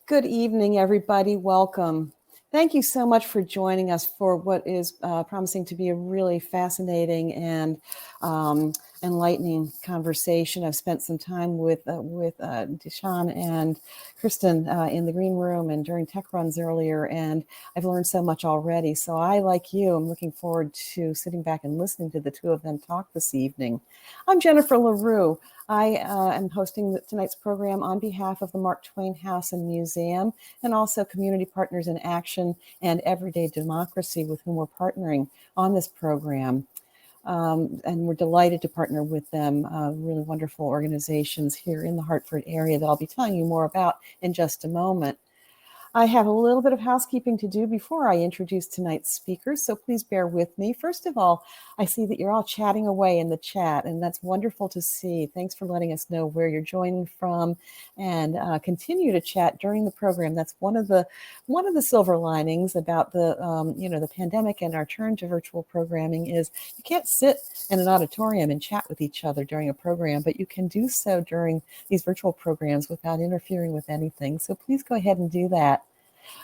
Good evening, everybody. Welcome. Thank you so much for joining us for what is promising to be a really fascinating and enlightening conversation. I've spent some time with Dishon and Kristin in the green room and during tech runs earlier, and I've learned so much already. So I, like you, am looking forward to sitting back and listening to the two of them talk this evening. I'm Jennifer LaRue. I am hosting tonight's program on behalf of the Mark Twain House and Museum, and also Community Partners in Action and Everyday Democracy, with whom we're partnering on this program. And we're delighted to partner with them, really wonderful organizations here in the Hartford area that I'll be telling you more about in just a moment. I have a little bit of housekeeping to do before I introduce tonight's speakers, so please bear with me. First of all, I see that you're all chatting away in the chat, and that's wonderful to see. Thanks for letting us know where you're joining from, and continue to chat during the program. That's one of the silver linings about the the pandemic and our turn to virtual programming is you can't sit in an auditorium and chat with each other during a program, but you can do so during these virtual programs without interfering with anything. So please go ahead and do that.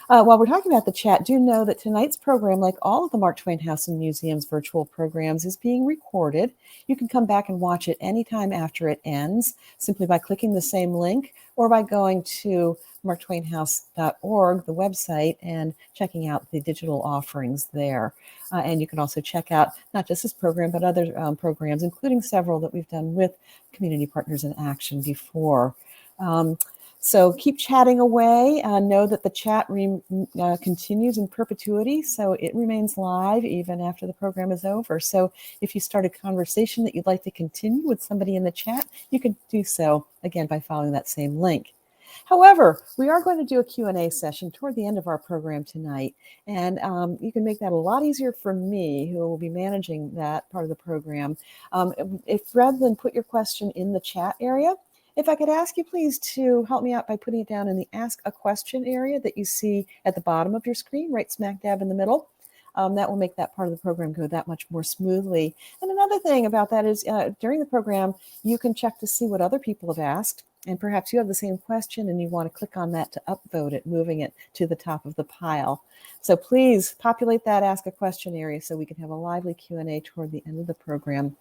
While we're talking about the chat, do know that tonight's program, like all of the Mark Twain House and Museum's virtual programs, is being recorded. You can come back and watch it anytime after it ends, simply by clicking the same link or by going to marktwainhouse.org, the website, and checking out the digital offerings there. And you can also check out not just this program, but other programs, including several that we've done with Community Partners in Action before. So keep chatting away. Know that the chat continues in perpetuity, so it remains live even after the program is over. So if you start a conversation that you'd like to continue with somebody in the chat, you can do so, again, by following that same link. However, we are going to do a Q&A session toward the end of our program tonight, and you can make that a lot easier for me, who will be managing that part of the program. If rather than put your question in the chat area, if I could ask you please to help me out by putting it down in the Ask a Question area that you see at the bottom of your screen, right smack dab in the middle. That will make that part of the program go that much more smoothly. And another thing about that is during the program, you can check to see what other people have asked. And perhaps you have the same question and you want to click on that to upvote it, moving it to the top of the pile. So please populate that Ask a Question area so we can have a lively Q&A toward the end of the program.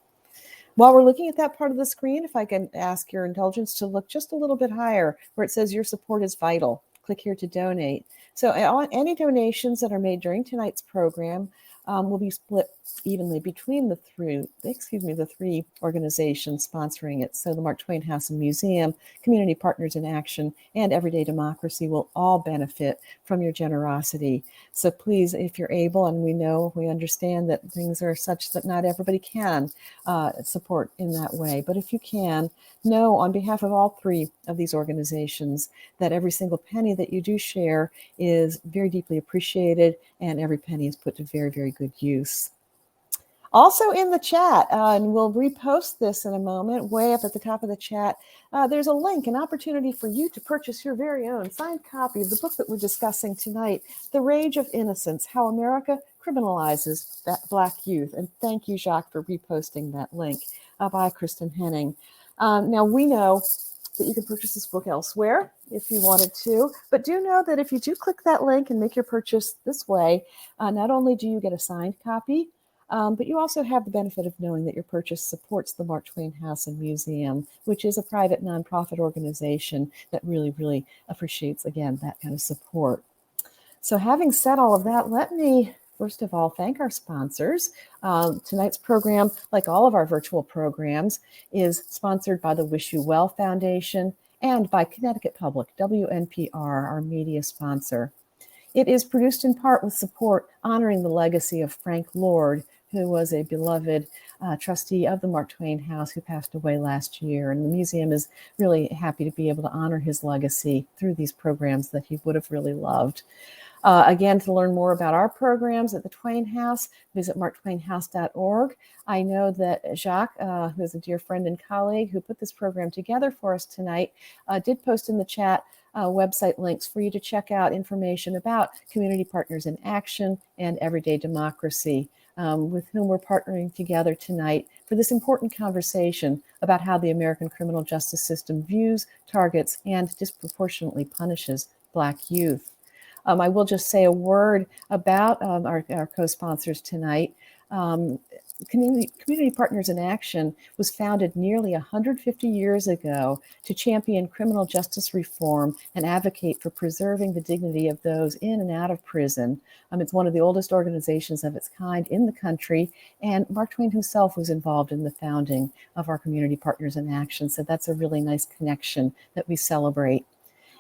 While we're looking at that part of the screen, if I can ask your indulgence to look just a little bit higher where it says your support is vital. Click here to donate. So any donations that are made during tonight's program will be split evenly between the three organizations sponsoring it. So the Mark Twain House and Museum, Community Partners in Action, and Everyday Democracy will all benefit from your generosity. So please, if you're able, and we understand that things are such that not everybody can support in that way, but if you can, know on behalf of all three of these organizations that every single penny that you do share is very deeply appreciated, and every penny is put to very, very good use. Also in the chat, and we'll repost this in a moment, way up at the top of the chat, there's a link, an opportunity for you to purchase your very own signed copy of the book that we're discussing tonight, The Rage of Innocence, How America Criminalizes Black Youth. And thank you, Jacques, for reposting that link by Kristin Henning. Now, we know that you can purchase this book elsewhere if you wanted to, but do know that if you do click that link and make your purchase this way, not only do you get a signed copy, but you also have the benefit of knowing that your purchase supports the Mark Twain House and Museum, which is a private nonprofit organization that really, really appreciates, again, that kind of support. So having said all of that, let me first of all thank our sponsors. Tonight's program, like all of our virtual programs, is sponsored by the Wish You Well Foundation and by Connecticut Public, WNPR, our media sponsor. It is produced in part with support honoring the legacy of Frank Lord, who was a beloved trustee of the Mark Twain House who passed away last year. And the museum is really happy to be able to honor his legacy through these programs that he would have really loved. Again, to learn more about our programs at the Twain House, visit marktwainhouse.org. I know that Jacques, who is a dear friend and colleague who put this program together for us tonight, did post in the chat website links for you to check out information about Community Partners in Action and Everyday Democracy, with whom we're partnering together tonight for this important conversation about how the American criminal justice system views, targets, and disproportionately punishes Black youth. I will just say a word about our co-sponsors tonight. Community Partners in Action was founded nearly 150 years ago to champion criminal justice reform and advocate for preserving the dignity of those in and out of prison. It's one of the oldest organizations of its kind in the country, and Mark Twain himself was involved in the founding of our Community Partners in Action, so that's a really nice connection that we celebrate.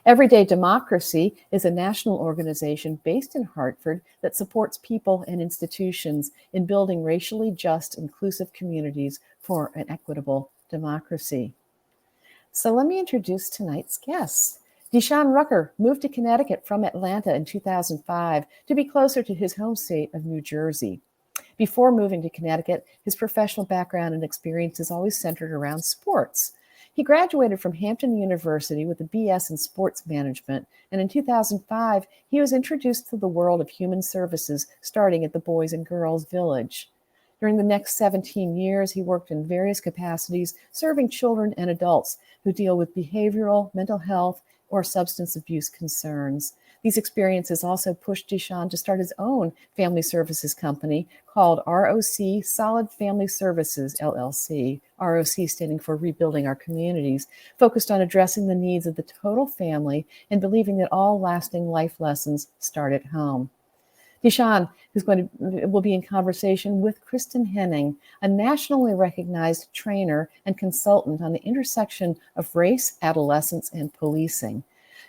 Everyday Democracy is a national organization based in Hartford that supports people and institutions in building racially just, inclusive communities for an equitable democracy. So let me introduce tonight's guests. Dishon Rucker moved to Connecticut from Atlanta in 2005 to be closer to his home state of New Jersey. Before moving to Connecticut, his professional background and experience is always centered around sports. He graduated from Hamden University with a BS in sports management, and in 2005, he was introduced to the world of human services, starting at the Boys and Girls Village. During the next 17 years, he worked in various capacities, serving children and adults who deal with behavioral, mental health, or substance abuse concerns. These experiences also pushed Dishon to start his own family services company called ROC Solid Family Services, LLC, ROC standing for Rebuilding Our Communities, focused on addressing the needs of the total family and believing that all lasting life lessons start at home. Dishon will be in conversation with Kristin Henning, a nationally recognized trainer and consultant on the intersection of race, adolescence, and policing.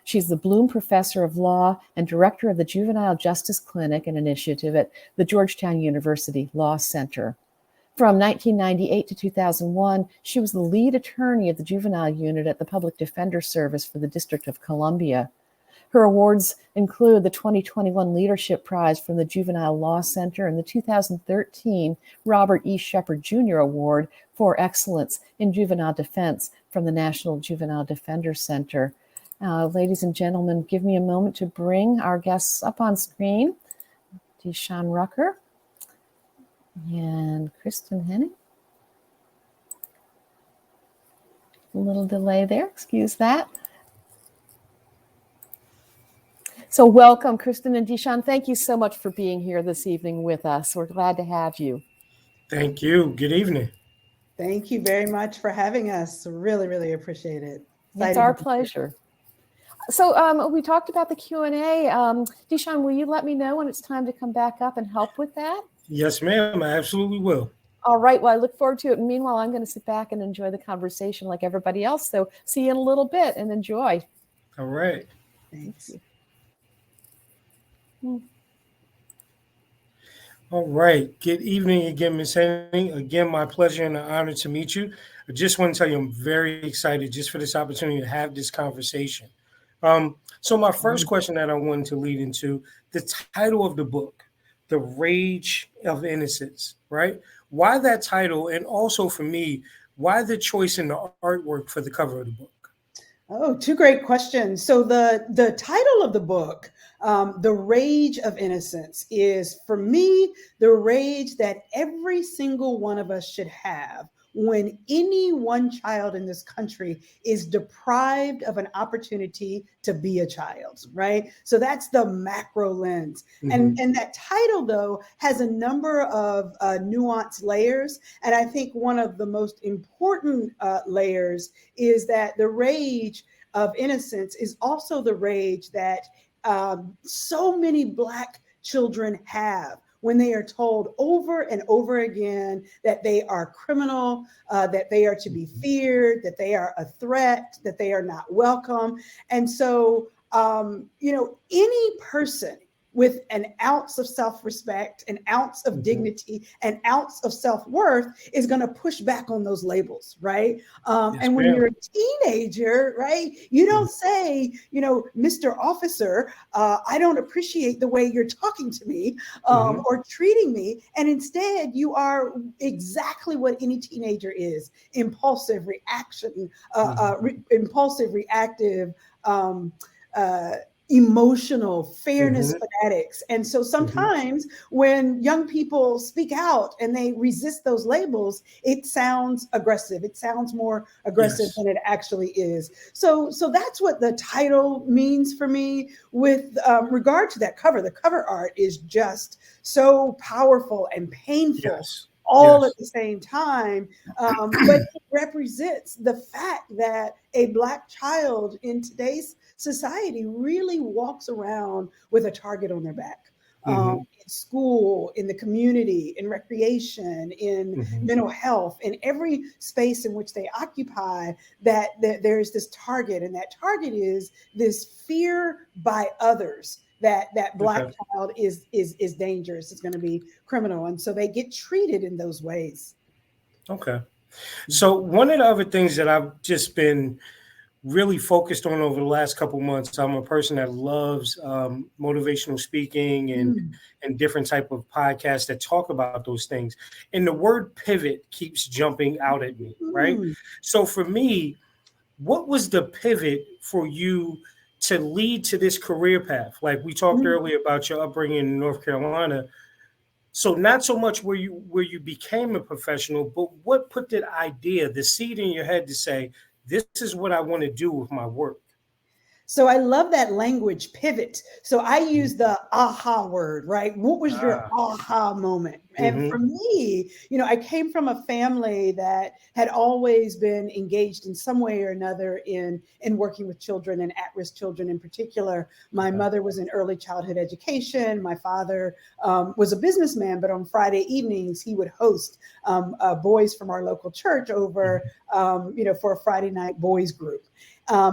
She's the Bloom Professor of Law and Director of the Juvenile Justice Clinic and Initiative at the Georgetown University Law Center. From 1998 to 2001, she was the lead attorney at the juvenile unit at the Public Defender Service for the District of Columbia. Her awards include the 2021 Leadership Prize from the Juvenile Law Center and the 2013 Robert E. Shepard Jr. Award for Excellence in Juvenile Defense from the National Juvenile Defender Center. Ladies and gentlemen, give me a moment to bring our guests up on screen. Dishon Rucker and Kristin Henning. A little delay there, excuse that. So welcome, Kristin and Dishon. Thank you so much for being here this evening with us. We're glad to have you. Thank you. Good evening. Thank you very much for having us. Really, really appreciate it. It's our pleasure. So we talked about the Q&A. Dishon, will you let me know when it's time to come back up and help with that? Yes, ma'am. I absolutely will. All right. Well, I look forward to it. Meanwhile, I'm going to sit back and enjoy the conversation like everybody else. So see you in a little bit and enjoy. All right. Thanks. All right. Good evening again, Ms. Henning. Again, my pleasure and an honor to meet you. I just want to tell you I'm very excited just for this opportunity to have this conversation. So my first question that I wanted to lead into, the title of the book, The Rage of Innocence, right? Why that title? And also for me, why the choice in the artwork for the cover of the book? Oh, two great questions. So the title of the book, The Rage of Innocence, is for me, the rage that every single one of us should have when any one child in this country is deprived of an opportunity to be a child, right? So that's the macro lens. Mm-hmm. And that title, though, has a number of nuanced layers. And I think one of the most important layers is that the rage of innocence is also the rage that so many Black children have when they are told over and over again that they are criminal, that they are to be feared, that they are a threat, that they are not welcome. And so, any person with an ounce of self-respect, an ounce of dignity, an ounce of self-worth is going to push back on those labels, right? Yes, and when you're a teenager, right, you don't say, Mr. Officer, I don't appreciate the way you're talking to me or treating me. And instead, you are exactly what any teenager is: impulsive, reactive, emotional, fairness Mm-hmm. fanatics. And so Mm-hmm. sometimes when young people speak out and they resist those labels, it sounds aggressive. It sounds more aggressive Yes. than it actually is. So that's what the title means for me. With regard to that cover, the cover art is just so powerful and painful Yes. all at Yes. the same time. But it represents the fact that a Black child in today's society really walks around with a target on their back. Mm-hmm. In school, in the community, in recreation, in Mm-hmm. mental health, in every space in which they occupy, that there's this target, and that target is this fear by others that Black Okay. child is dangerous, is going to be criminal, and so they get treated in those ways. Okay. So one of the other things that I've just been really focused on over the last couple months, I'm a person that loves motivational speaking Mm, and different type of podcasts that talk about those things. And the word pivot keeps jumping out at me, right? mm, So for me, what was the pivot for you to lead to this career path? Like we talked mm. earlier about your upbringing in North Carolina. So not so much where you became a professional, but what put that idea, the seed in your head to say, this is what I want to do with my work. So I love that language, pivot. So I use the aha word, right? What was your Ah, aha moment? And for mm-hmm, me, I came from a family that had always been engaged in some way or another in working with children and at-risk children in particular. My okay, mother was in early childhood education. My father was a businessman, but on Friday evenings he would host boys from our local church over, mm-hmm, for a Friday night boys group.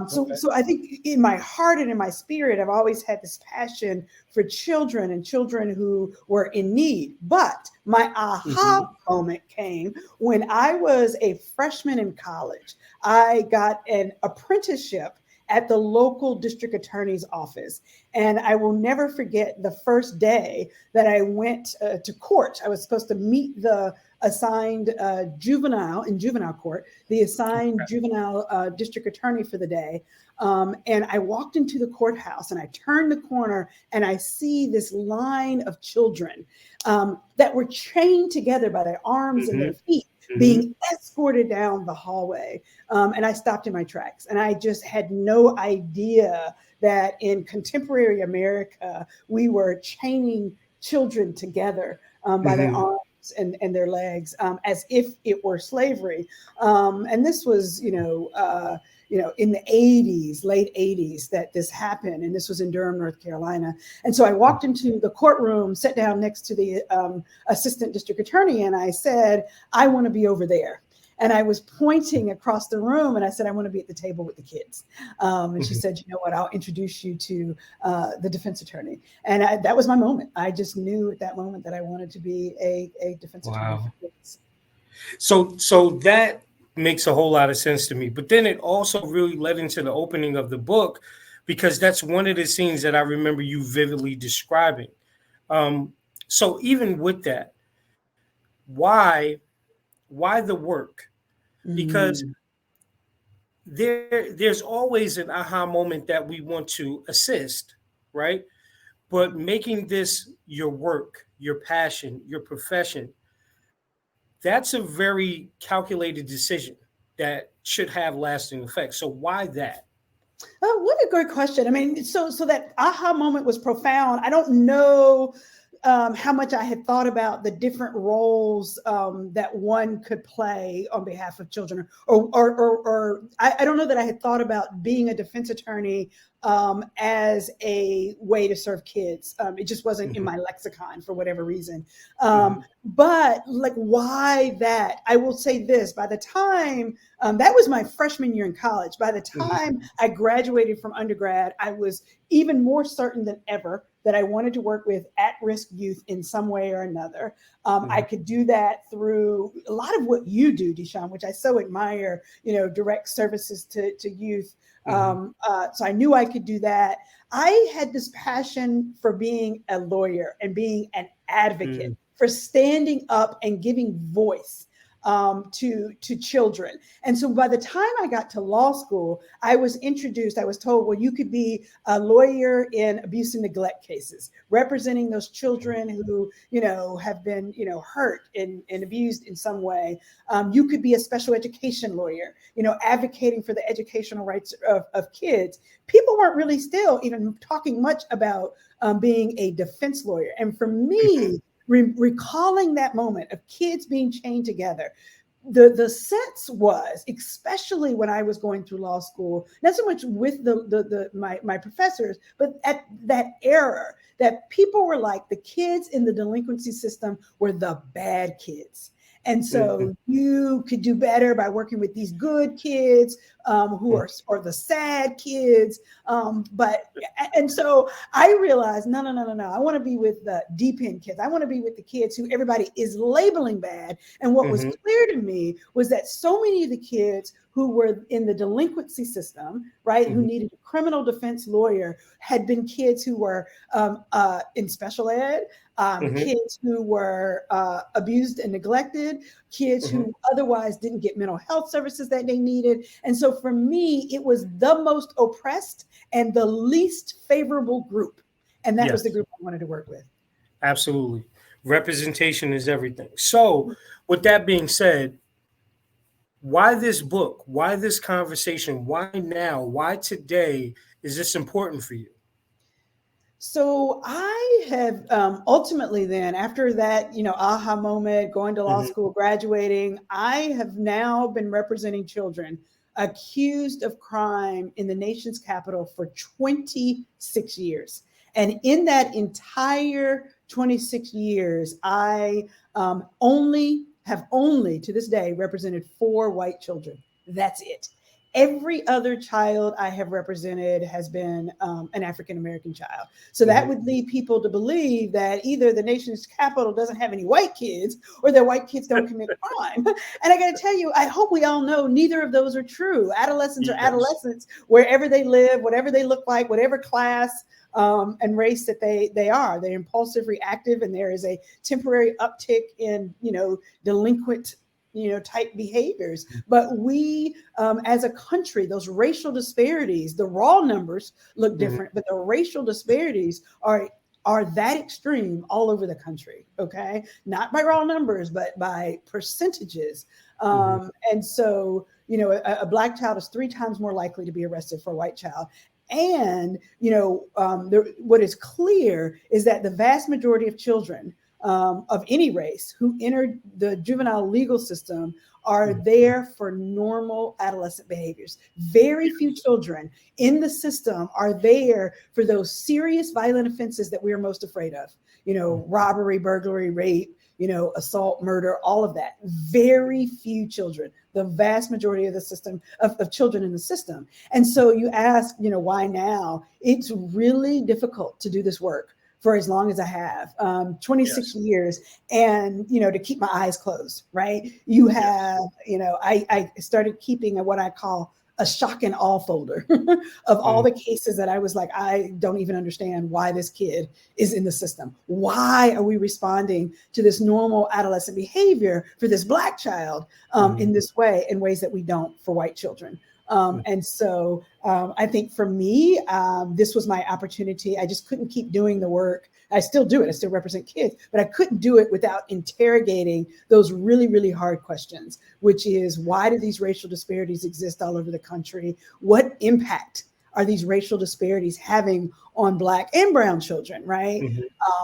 So, okay, so I think in my heart and in my spirit, I've always had this passion for children and children who were in need. But my aha mm-hmm, moment came when I was a freshman in college. I got an apprenticeship at the local district attorney's office. And I will never forget the first day that I went to court. I was supposed to meet the assigned juvenile in juvenile court, the assigned juvenile district attorney for the day. And I walked into the courthouse and I turned the corner and I see this line of children that were chained together by their arms and mm-hmm, their feet, mm-hmm, being escorted down the hallway. And I stopped in my tracks, and I just had no idea that in contemporary America, we were chaining children together by their mm-hmm, arms and their legs, as if it were slavery. And this was, in the 80s, late 80s, that this happened. And this was in Durham, North Carolina. And so I walked into the courtroom, sat down next to the assistant district attorney, and I said, I want to be over there. And I was pointing across the room and I said, I want to be at the table with the kids. And she mm-hmm. said, you know what, I'll introduce you to the defense attorney. And that was my moment. I just knew at that moment that I wanted to be a defense attorney for Wow. kids. So that makes a whole lot of sense to me. But then it also really led into the opening of the book, because that's one of the scenes that I remember you vividly describing. So even with that, why the work? Because Mm, there's always an aha moment that we want to assist, right? But making this your work, your passion, your profession, that's a very calculated decision that should have lasting effects. So why that? oh, what a great question. I mean, so that aha moment was profound. I don't know how much I had thought about the different roles that one could play on behalf of children, or I don't know that I had thought about being a defense attorney as a way to serve kids. It just wasn't in Mm-hmm, my lexicon for whatever reason. mm-hmm, But like, why that? I will say this: by the time that was my freshman year in college, by the mm-hmm, time I graduated from undergrad, I was even more certain than ever that I wanted to work with at-risk youth in some way or another. I mm-hmm, could do that through a lot of what you do, Dishon, which I so admire, direct services to youth. mm-hmm, So I knew I could do that. I had this passion for being a lawyer and being an advocate, for standing up and giving voice to children. And so by the time I got to law school, I was told, well, you could be a lawyer in abuse and neglect cases, representing those children who, have been, hurt and abused in some way. You could be a special education lawyer, advocating for the educational rights of kids. People weren't really still even talking much about being a defense lawyer. And for me, recalling that moment of kids being chained together, the sense was, especially when I was going through law school, not so much with my professors, but at that era, that people were like, the kids in the delinquency system were the bad kids. And so you could do better by working with these good kids who are the sad kids. And so I realized, no. I want to be with the deep end kids. I want to be with the kids who everybody is labeling bad. And what was clear to me was that so many of the kids who were in the delinquency system, right, who needed a criminal defense lawyer, had been kids who were in special ed, kids who were abused and neglected, kids who otherwise didn't get mental health services that they needed. And so for me, it was the most oppressed and the least favorable group. And that was the group I wanted to work with. Absolutely. Representation is everything. So with that being said, why this book? Why this conversation? Why now? Why today is this important for you? So I have ultimately then, after that, aha moment, going to law school, graduating, I have now been representing children accused of crime in the nation's capital for 26 years. And in that entire 26 years, I have only to this day represented 4 white children. That's it. Every other child I have represented has been an African-American child. So that would lead people to believe that either the nation's capital doesn't have any white kids or that white kids don't commit crime. And I got to tell you, I hope we all know neither of those are true. Adolescents are adolescents wherever they live, whatever they look like, whatever class and race that they are. They're impulsive, reactive, and there is a temporary uptick in, delinquent type behaviors. But we, as a country, those racial disparities, the raw numbers look different, but the racial disparities are that extreme all over the country. Okay. Not by raw numbers, but by percentages. And so, a Black child is 3 times more likely to be arrested for a white child. And, what is clear is that the vast majority of children of any race who enter the juvenile legal system are there for normal adolescent behaviors. Very few children in the system are there for those serious violent offenses that we are most afraid of. Robbery, burglary, rape, assault, murder, all of that. Very few children, the vast majority of the system of children in the system. And so you ask, why now? It's really difficult to do this work for as long as I have, 26 years, and, to keep my eyes closed, right? You have, I started keeping what I call a shock and awe folder of all the cases that I was like, I don't even understand why this kid is in the system. Why are we responding to this normal adolescent behavior for this Black child in this way, in ways that we don't for white children? And so I think for me, this was my opportunity. I just couldn't keep doing the work. I still do it. I still represent kids, but I couldn't do it without interrogating those really, really hard questions, which is, why do these racial disparities exist all over the country? What impact are these racial disparities having on Black and brown children, right?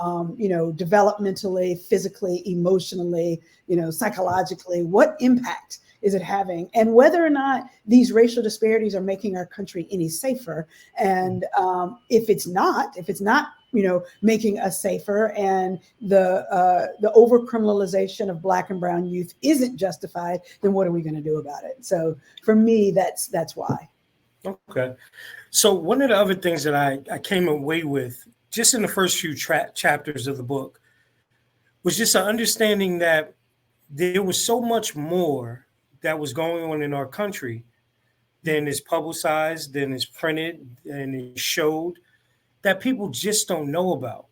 Developmentally, physically, emotionally, psychologically, what impact is it having? And whether or not these racial disparities are making our country any safer. And if it's not, making us safer, and the over-criminalization of Black and brown youth isn't justified, then what are we going to do about it? So for me, that's why. Okay. So one of the other things that I came away with just in the first few chapters of the book was just an understanding that there was so much more that was going on in our country than is publicized, than is printed, and is showed, that people just don't know about.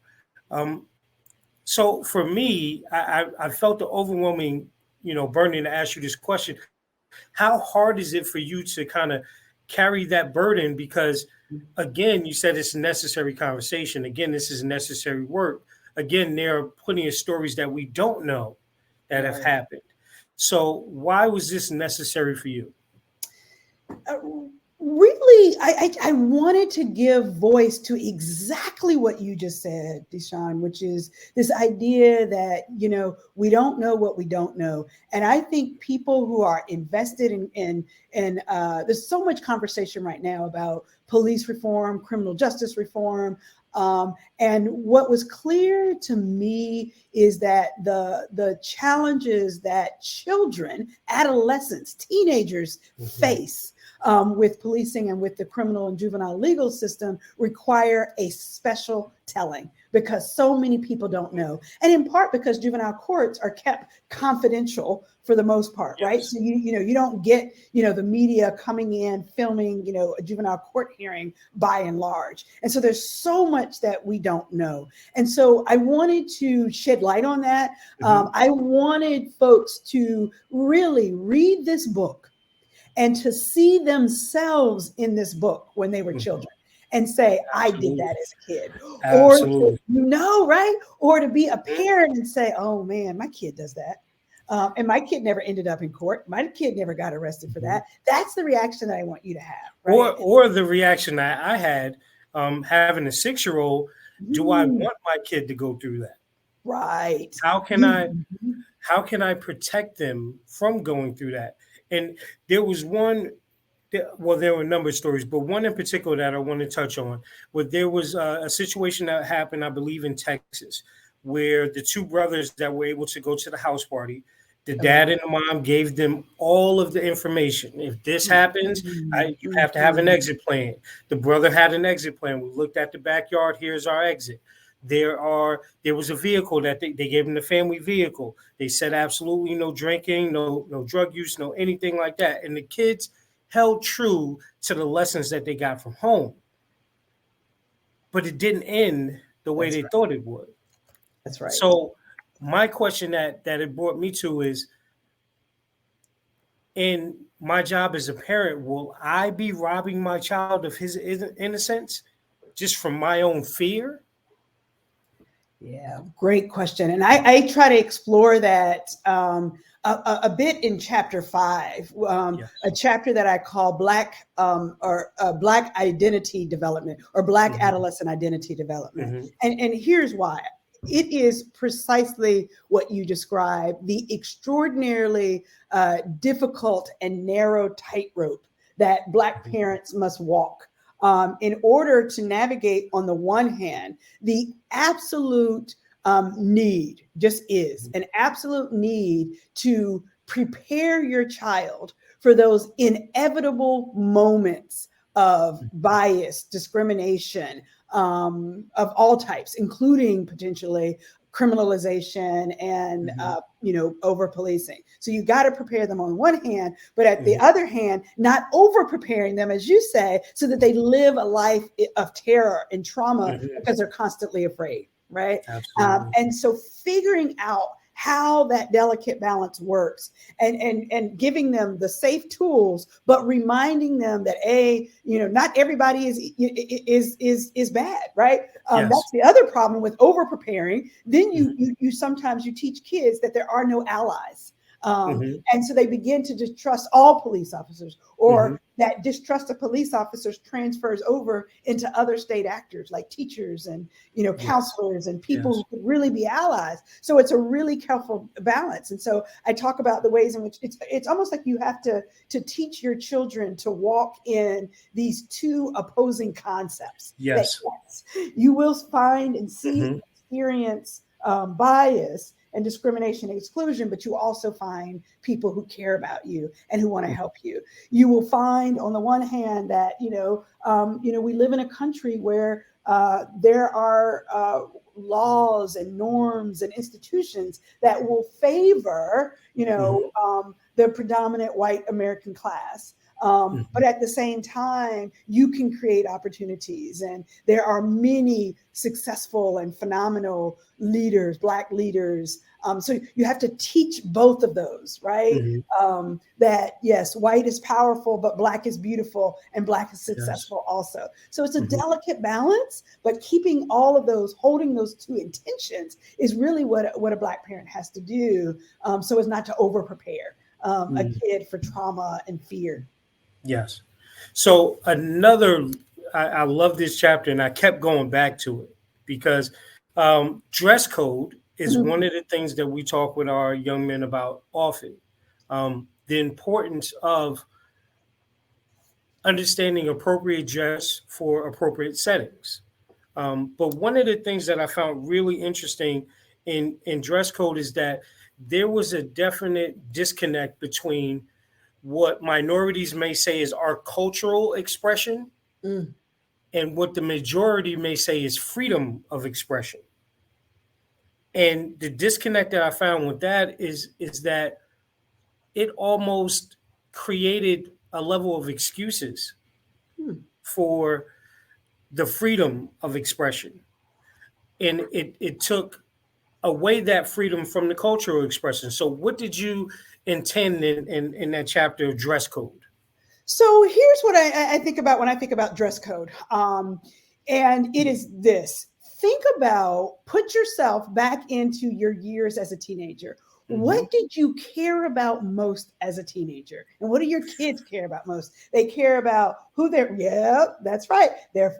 So for me, I felt the overwhelming burning to ask you this question. How hard is it for you to kind of carry that burden? Because again, you said it's a necessary conversation. Again, this is necessary work. Again, there are plenty of stories that we don't know that have happened. So why was this necessary for you? Really, I wanted to give voice to exactly what you just said, Dishon, which is this idea that, we don't know what we don't know. And I think people who are invested in there's so much conversation right now about police reform, criminal justice reform. And what was clear to me is that the challenges that children, adolescents, teenagers face with policing and with the criminal and juvenile legal system require a special telling, because so many people don't know. And in part because juvenile courts are kept confidential for the most part, right? So you don't get, the media coming in, filming, a juvenile court hearing by and large. And so there's so much that we don't know. And so I wanted to shed light on that. I wanted folks to really read this book and to see themselves in this book when they were children and say, I did that as a kid. Absolutely. Or right? Or to be a parent and say, oh man, my kid does that. And my kid never ended up in court. My kid never got arrested for that. That's the reaction that I want you to have. Right? Or the reaction that I had having a 6-year-old, do I want my kid to go through that? Right. How can I protect them from going through that? And there was one, well, there were a number of stories, but one in particular that I want to touch on, where there was a situation that happened, I believe, in Texas, where the two brothers that were able to go to the house party, the dad and the mom gave them all of the information. If this happens, you have to have an exit plan. The brother had an exit plan. We looked at the backyard. Here's our exit. There was a vehicle that they gave them, the family vehicle. They said absolutely no drinking, no drug use, no anything like that. And the kids held true to the lessons that they got from home. But it didn't end the way they thought it would. That's right. So my question that it brought me to is, in my job as a parent, will I be robbing my child of his innocence just from my own fear? Yeah, great question. And I try to explore that a bit in chapter 5, a chapter that I call Black identity development, or Black adolescent identity development. And here's why. It is precisely what you described, the extraordinarily difficult and narrow tightrope that Black parents must walk in order to navigate, on the one hand, the absolute need, just is an absolute need to prepare your child for those inevitable moments of bias, discrimination, of all types, including potentially criminalization and over policing. So you got to prepare them on one hand, but at the other hand, not over preparing them, as you say, so that they live a life of terror and trauma because they're constantly afraid, right? And so figuring out how that delicate balance works, and giving them the safe tools, but reminding them that not everybody is bad, right? That's the other problem with over preparing. Then you sometimes you teach kids that there are no allies. And so they begin to distrust all police officers, or that distrust of police officers transfers over into other state actors like teachers and counselors and people who could really be allies. So it's a really careful balance. And so I talk about the ways in which it's almost like you have to teach your children to walk in these two opposing concepts. Yes. You will find and see and experience bias and discrimination and exclusion, but you also find people who care about you and who want to help you. You will find, on the one hand, that we live in a country where there are laws and norms and institutions that will favor the predominant white American class. But at the same time, you can create opportunities. And there are many successful and phenomenal leaders, Black leaders. So you have to teach both of those, right? That yes, white is powerful, but Black is beautiful and Black is successful also. So it's a delicate balance, but keeping all of those, holding those two intentions is really what a Black parent has to do, so as not to over prepare a kid for trauma and fear. Yes. So I love this chapter, and I kept going back to it because dress code is one of the things that we talk with our young men about often. The importance of understanding appropriate dress for appropriate settings. But one of the things that I found really interesting in dress code is that there was a definite disconnect between what minorities may say is our cultural expression and what the majority may say is freedom of expression. And the disconnect that I found with that is that it almost created a level of excuses for the freedom of expression. And it took away that freedom from the cultural expression. So what did you intend in that chapter of dress code? So here's what I think about when I think about dress code. And it is this. Think about, put yourself back into your years as a teenager. What did you care about most as a teenager? And what do your kids care about most? They care about who they're, that's right.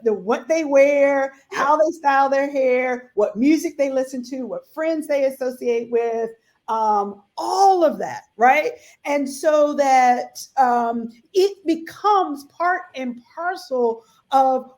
What they wear, how they style their hair, what music they listen to, what friends they associate with, all of that, right? And so that it becomes part and parcel of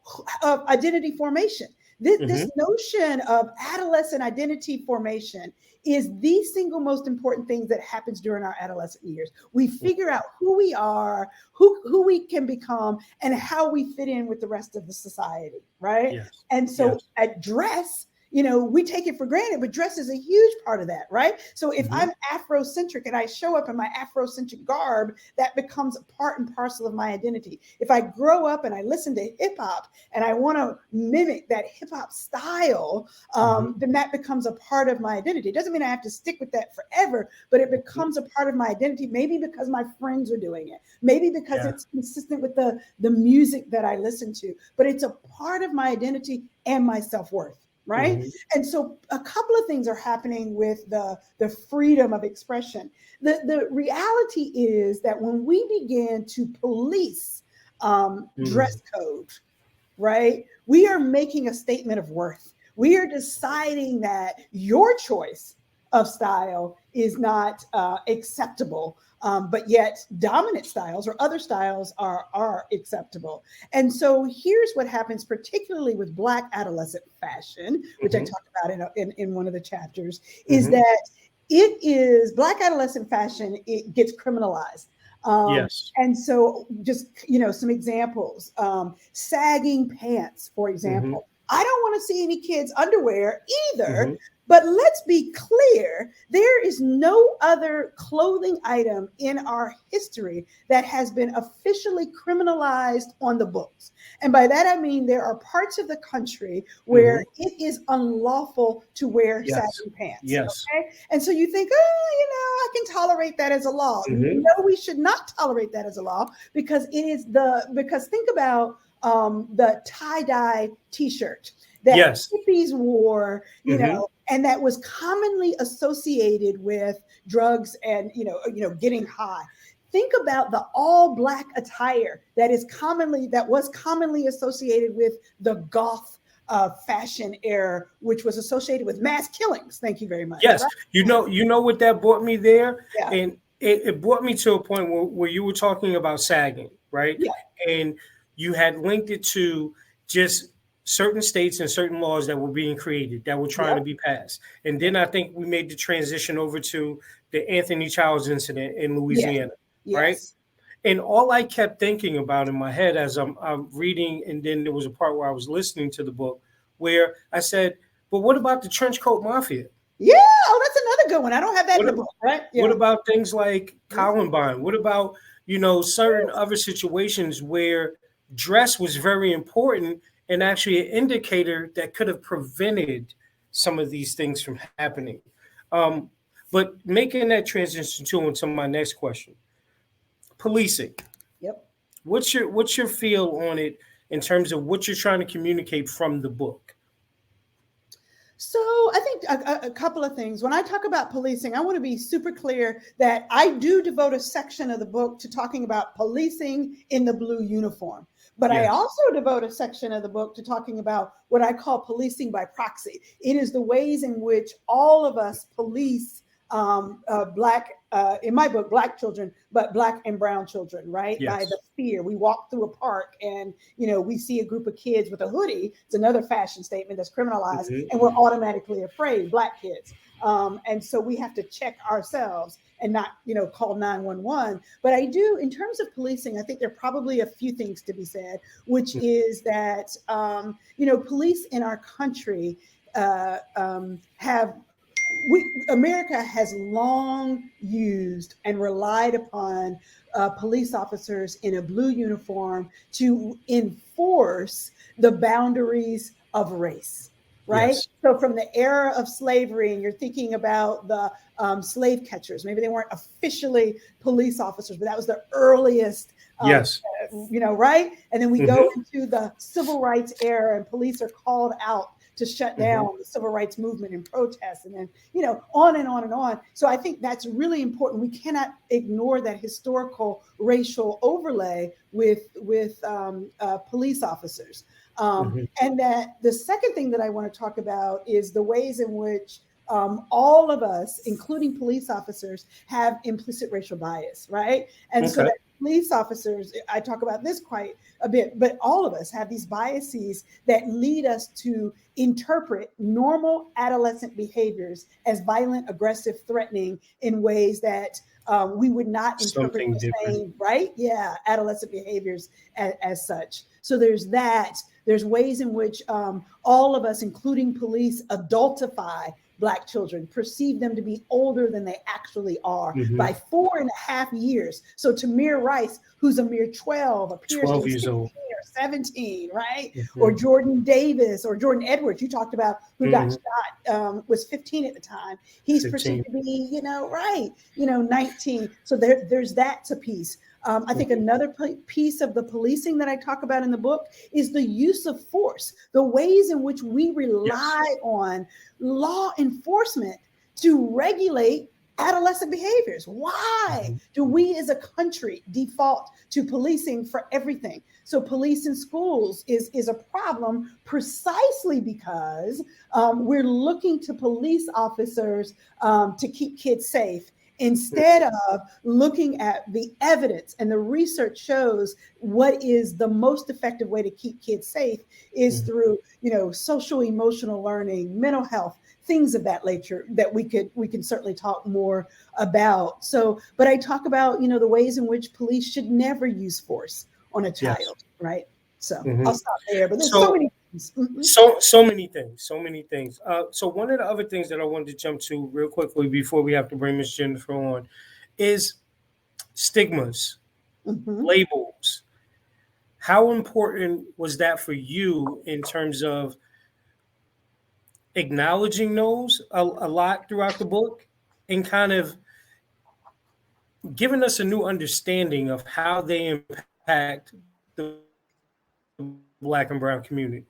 identity formation. This notion of adolescent identity formation is the single most important thing that happens during our adolescent years. We figure out who we are, who we can become, and how we fit in with the rest of the society, right? Yes. And so at dress, we take it for granted, but dress is a huge part of that, right? So if I'm Afrocentric and I show up in my Afrocentric garb, that becomes a part and parcel of my identity. If I grow up and I listen to hip hop and I want to mimic that hip hop style, then that becomes a part of my identity. It doesn't mean I have to stick with that forever, but it becomes a part of my identity, maybe because my friends are doing it, maybe because it's consistent with the music that I listen to, but it's a part of my identity and my self-worth. Right. And so a couple of things are happening with the freedom of expression. The reality is that when we begin to police dress code, right, we are making a statement of worth. We are deciding that your choice of style is not acceptable, but yet dominant styles or other styles are acceptable. And so here's what happens, particularly with Black adolescent fashion, which I talked about in one of the chapters, is that it is Black adolescent fashion, it gets criminalized. And so just, some examples, sagging pants, for example. I don't want to see any kids' underwear either. But let's be clear, there is no other clothing item in our history that has been officially criminalized on the books. And by that, I mean, there are parts of the country where it is unlawful to wear sagging pants. Okay? And so you think, I can tolerate that as a law. No, we should not tolerate that as a law because because think about the tie-dye t-shirt that hippies wore, and that was commonly associated with drugs and, getting high. Think about the all Black attire that was commonly associated with the goth fashion era, which was associated with mass killings. Thank you very much. Yes. Right? You know what that brought me there? Yeah. And it brought me to a point where you were talking about sagging, right? Yeah. And you had linked it to just certain states and certain laws that were being created that were trying to be passed. And then I think we made the transition over to the Anthony Childs incident in Louisiana, right? And all I kept thinking about in my head as I'm reading, and then there was a part where I was listening to the book where I said, but what about the trench coat mafia? Yeah, that's another good one. I don't have that in the book, right? Yeah. What about things like Columbine? What about certain other situations where dress was very important and actually an indicator that could have prevented some of these things from happening. But making that transition into my next question, policing. Yep. What's your feel on it in terms of what you're trying to communicate from the book? So I think a couple of things. When I talk about policing, I want to be super clear that I do devote a section of the book to talking about policing in the blue uniform. But I also devote a section of the book to talking about what I call policing by proxy. It is the ways in which all of us police Black, in my book, Black children, but Black and brown children, right? Yes. By the fear. We walk through a park and, we see a group of kids with a hoodie. It's another fashion statement that's criminalized, and we're automatically afraid, Black kids. And so we have to check ourselves and not, call 911. But I do, in terms of policing, I think there are probably a few things to be said, which is that, police in our country America has long used and relied upon police officers in a blue uniform to enforce the boundaries of race, right? Yes. So from the era of slavery, and you're thinking about the slave catchers, maybe they weren't officially police officers, but that was the earliest yes. Right? And then we go into the civil rights era, and police are called out to shut down the civil rights movement and protests, and then, on and on and on. So I think that's really important. We cannot ignore that historical racial overlay with police officers. And that the second thing that I want to talk about is the ways in which all of us, including police officers, have implicit racial bias, right? And so that police officers, I talk about this quite a bit, but all of us have these biases that lead us to interpret normal adolescent behaviors as violent, aggressive, threatening in ways that we would not interpret the same, right? Yeah, adolescent behaviors as such. So there's that. There's ways in which all of us, including police, adultify Black children, perceive them to be older than they actually are by 4.5 years. So Tamir Rice, who's a mere 12, appears to be 16 or 17, right? Or Jordan Davis or Jordan Edwards, you talked about, who got shot, was 15 at the time. He's 15. perceived to be, 19. So there's that to piece. I think another piece of the policing that I talk about in the book is the use of force, the ways in which we rely on law enforcement to regulate adolescent behaviors. Why do we as a country default to policing for everything? So police in schools is a problem precisely because we're looking to police officers to keep kids safe, instead of looking at the evidence. And the research shows what is the most effective way to keep kids safe is through, social emotional learning, mental health, things of that nature that we can certainly talk more about. So, but I talk about, the ways in which police should never use force on a child, right? So I'll stop there, but there's so many things. So many things. So one of the other things that I wanted to jump to real quickly before we have to bring Ms. Jennifer on is stigmas, labels. How important was that for you in terms of acknowledging those a lot throughout the book and kind of giving us a new understanding of how they impact the Black and brown community?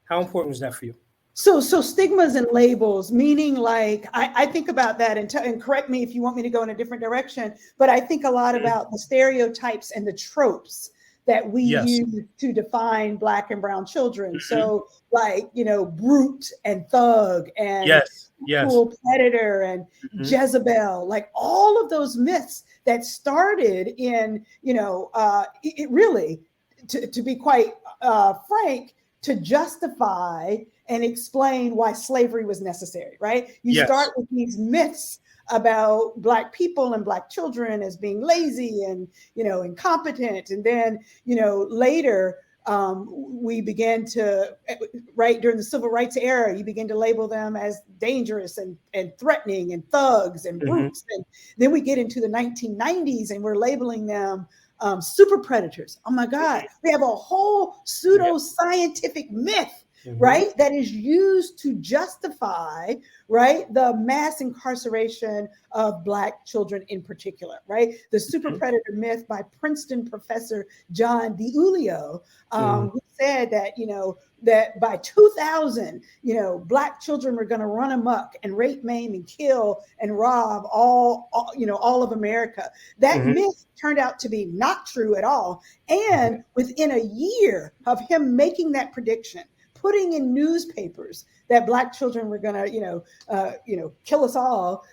How important was that for you? So stigmas and labels, meaning like, I think about that and correct me if you want me to go in a different direction, but I think a lot about the stereotypes and the tropes that we use to define Black and brown children. So like, brute and thug and cruel predator and Jezebel, like all of those myths that started in, it really, to be quite frank, to justify and explain why slavery was necessary, right? You start with these myths about Black people and Black children as being lazy and, incompetent. And then, later, We began to, right during the civil rights era, you begin to label them as dangerous and threatening and thugs and brutes. And then we get into the 1990s and we're labeling them super predators. Oh my God. We have a whole pseudo-scientific myth, right, that is used to justify, right, the mass incarceration of Black children in particular, right? The super predator myth by Princeton professor John DiIulio, who said that, you know, that by 2000, you know, Black children were going to run amok and rape, maim, and kill and rob all you know, all of America. That myth turned out to be not true at all. And within a year of him making that prediction, putting in newspapers that Black children were going to, you know, kill us all,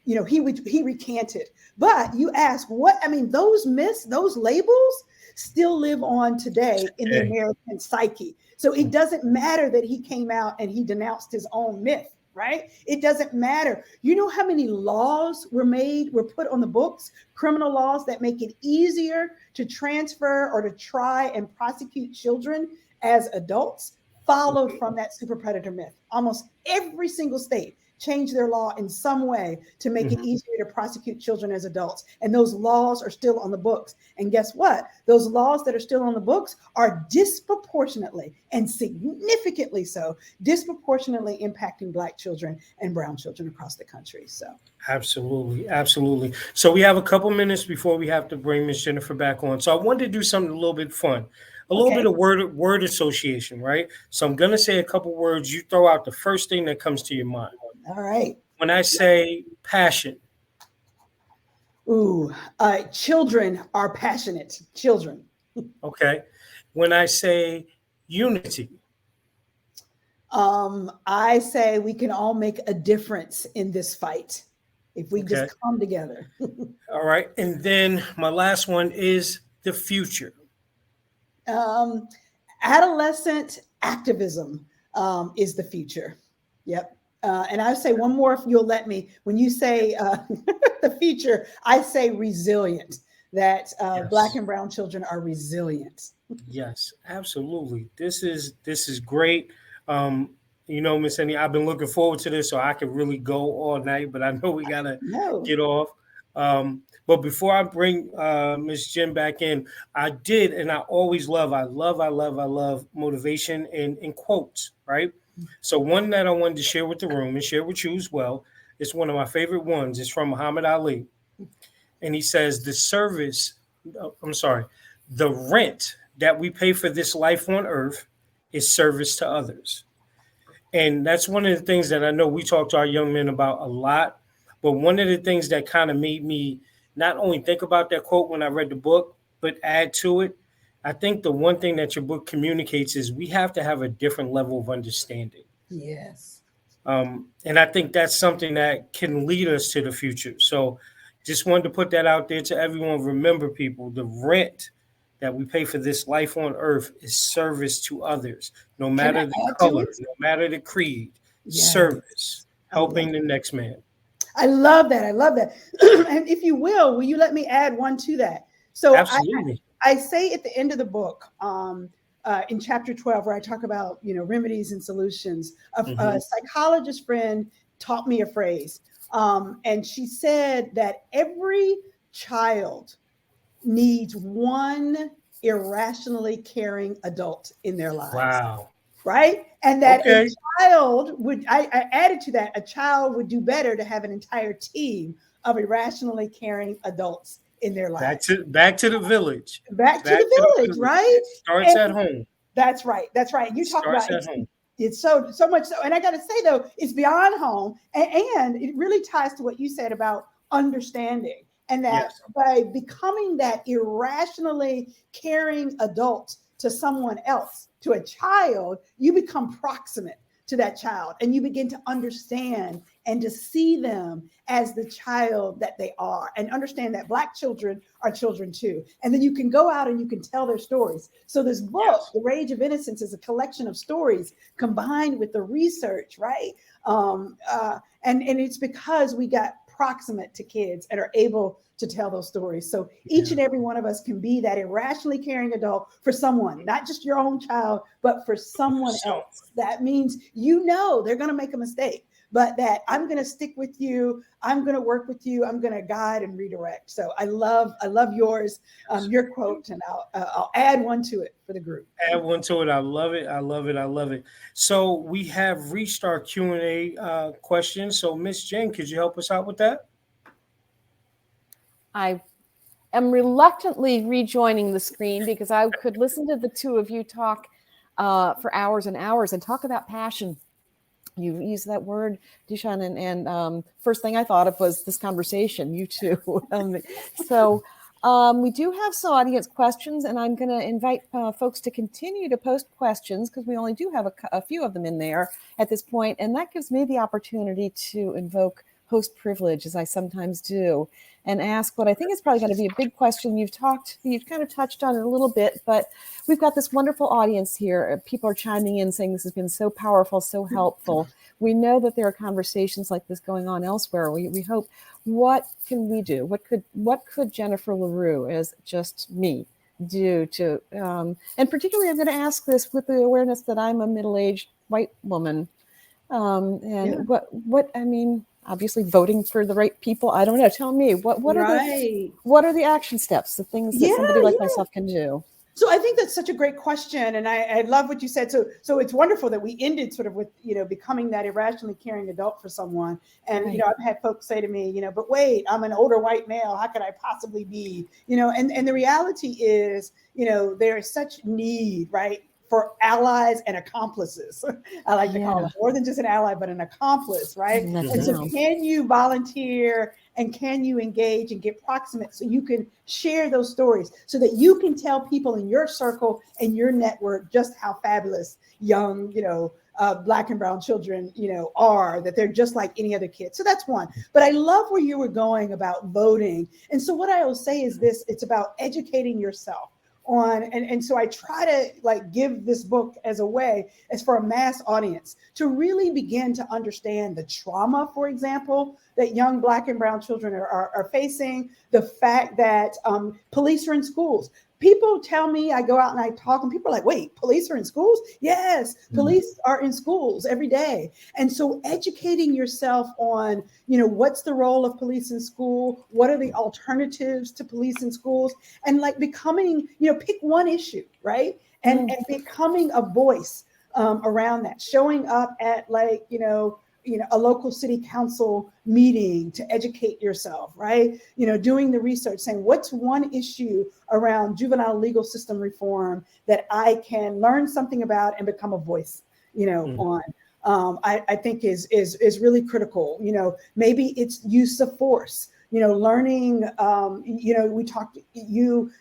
you know, he recanted. But you ask what, I mean, those myths, those labels still live on today in the American psyche. So it doesn't matter that he came out and he denounced his own myth, right? It doesn't matter. You know how many laws were put on the books, criminal laws that make it easier to transfer or to try and prosecute children as adults, followed from that super predator myth. Almost every single state changed their law in some way to make it easier to prosecute children as adults. And those laws are still on the books. And guess what? Those laws that are still on the books are disproportionately and significantly so, disproportionately impacting Black children and brown children across the country. So absolutely, absolutely. So we have a couple minutes before we have to bring Miss Jennifer back on. So I wanted to do something a little bit fun. A little bit of word association, right? So I'm going to say a couple words. You throw out the first thing that comes to your mind. All right. When I say passion. Children are passionate. Children. Okay. When I say unity. I say we can all make a difference in this fight if we just come together. All right. And then my last one is the future. Adolescent activism is the future. Yep. And I say one more, if you'll let me. When you say the future, I say resilient, that Black and brown children are resilient. Yes, absolutely. This is great. You know, Miss Henning, I've been looking forward to this, so I could really go all night, but I know we got to get off. But before I bring Miss Jen back in, I did, and I always love motivation and quotes, right? So one that I wanted to share with the room and share with you as well, it's one of my favorite ones. It's from Muhammad Ali. And he says, the rent that we pay for this life on earth is service to others. And that's one of the things that I know we talk to our young men about a lot. But one of the things that kind of made me not only think about that quote when I read the book, but add to it, I think the one thing that your book communicates is we have to have a different level of understanding. Yes. And I think that's something that can lead us to the future. So just wanted to put that out there to everyone. Remember, people, the rent that we pay for this life on earth is service to others, no matter the color, no matter the creed, service, helping the next man. I love that. And if you will you let me add one to that? So absolutely. I say at the end of the book, in chapter 12, where I talk about, you know, remedies and solutions, a psychologist friend taught me a phrase. And she said that every child needs one irrationally caring adult in their lives. Wow. Right? And that a child would, I added to that, a child would do better to have an entire team of irrationally caring adults in their lives. Back to the village. Back to the village, right? It starts at home. That's right. You talk about it's so much so. And I got to say, though, it's beyond home. And it really ties to what you said about understanding. And that by becoming that irrationally caring adult to someone else, to a child, you become proximate to that child and you begin to understand and to see them as the child that they are and understand that Black children are children too. And then you can go out and you can tell their stories. So this book, The Rage of Innocence, is a collection of stories combined with the research, right? And it's because we got proximate to kids and are able to tell those stories. So each and every one of us can be that irrationally caring adult for someone, not just your own child, but for someone else. That means, they're going to make a mistake, but that I'm going to stick with you. I'm going to work with you. I'm going to guide and redirect. So I love yours, your quote, and I'll add one to it for the group. Add one to it. I love it. I love it. I love it. So we have reached our Q&A questions. So Miss Jen, could you help us out with that? I am reluctantly rejoining the screen because I could listen to the two of you talk for hours and hours and talk about passion. You used that word, Dishon, and first thing I thought of was this conversation, you two. We do have some audience questions, and I'm going to invite folks to continue to post questions because we only do have a few of them in there at this point, and that gives me the opportunity to invoke host privilege, as I sometimes do, and ask what I think is probably going to be a big question. You've kind of touched on it a little bit, but we've got this wonderful audience here. People are chiming in saying this has been so powerful, so helpful. We know that there are conversations like this going on elsewhere. We hope, what can we do? What could Jennifer LaRue, as just me, do to, and particularly I'm going to ask this with the awareness that I'm a middle-aged white woman. Obviously voting for the right people. I don't know. Tell me what are the action steps, the things that somebody like myself can do? So I think that's such a great question. And I love what you said. So it's wonderful that we ended sort of with, becoming that irrationally caring adult for someone. And, right. I've had folks say to me, but wait, I'm an older white male. How could I possibly be, and the reality is, there is such need, right, for allies and accomplices. I like to call it more than just an ally, but an accomplice, right? And so can you volunteer and can you engage and get proximate so you can share those stories so that you can tell people in your circle and your network just how fabulous young, Black and brown children, are, that they're just like any other kid. So that's one. But I love where you were going about voting. And so what I will say is this, it's about educating yourself on, and so I try to give this book as a way, as for a mass audience, to really begin to understand the trauma, for example, that young Black and brown children are facing, the fact that police are in schools. People tell me, I go out and I talk, and people are like, wait, police are in schools? Yes, police are in schools every day. And so educating yourself on, what's the role of police in school? What are the alternatives to police in schools? And becoming, pick one issue, right? And becoming a voice around that, showing up at a local city council meeting to educate yourself, right? Doing the research, saying what's one issue around juvenile legal system reform that I can learn something about and become a voice, on. I think is really critical. Maybe it's use of force. Learning,